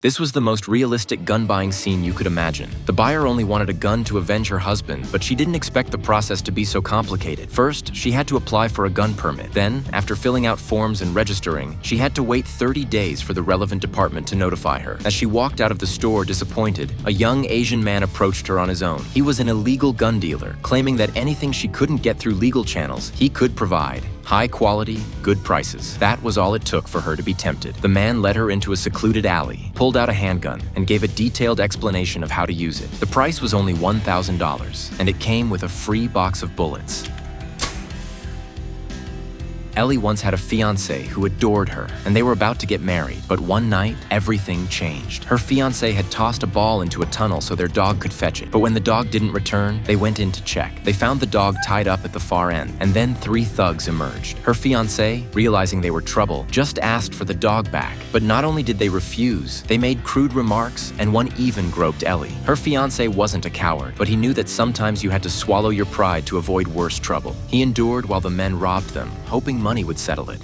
This was the most realistic gun-buying scene you could imagine. The buyer only wanted a gun to avenge her husband, but she didn't expect the process to be so complicated. First, she had to apply for a gun permit. Then, after filling out forms and registering, she had to wait 30 days for the relevant department to notify her. As she walked out of the store disappointed, a young Asian man approached her on his own. He was an illegal gun dealer, claiming that anything she couldn't get through legal channels, he could provide. High quality, good prices. That was all it took for her to be tempted. The man led her into a secluded alley, pulled out a handgun, and gave a detailed explanation of how to use it. The price was only $1,000, and it came with a free box of bullets. Ellie once had a fiancé who adored her, and they were about to get married. But one night, everything changed. Her fiancé had tossed a ball into a tunnel so their dog could fetch it. But when the dog didn't return, they went in to check. They found the dog tied up at the far end, and then 3 thugs emerged. Her fiancé, realizing they were trouble, just asked for the dog back. But not only did they refuse, they made crude remarks, and one even groped Ellie. Her fiancé wasn't a coward, but he knew that sometimes you had to swallow your pride to avoid worse trouble. He endured while the men robbed them, hoping money would settle it.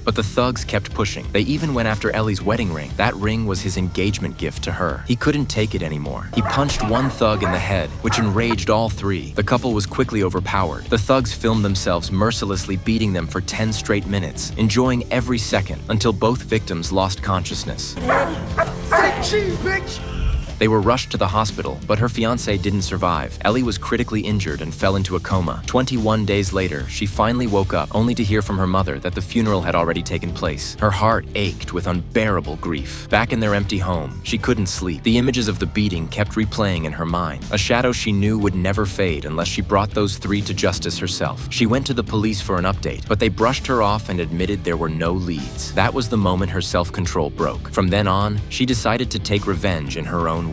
But the thugs kept pushing. They even went after Ellie's wedding ring. That ring was his engagement gift to her. He couldn't take it anymore. He punched one thug in the head, which enraged all 3. The couple was quickly overpowered. The thugs filmed themselves mercilessly beating them for 10 straight minutes, enjoying every second until both victims lost consciousness. Say cheese, bitch! They were rushed to the hospital, but her fiancé didn't survive. Ellie was critically injured and fell into a coma. 21 days later, she finally woke up, only to hear from her mother that the funeral had already taken place. Her heart ached with unbearable grief. Back in their empty home, she couldn't sleep. The images of the beating kept replaying in her mind, a shadow she knew would never fade unless she brought those 3 to justice herself. She went to the police for an update, but they brushed her off and admitted there were no leads. That was the moment her self-control broke. From then on, she decided to take revenge in her own way.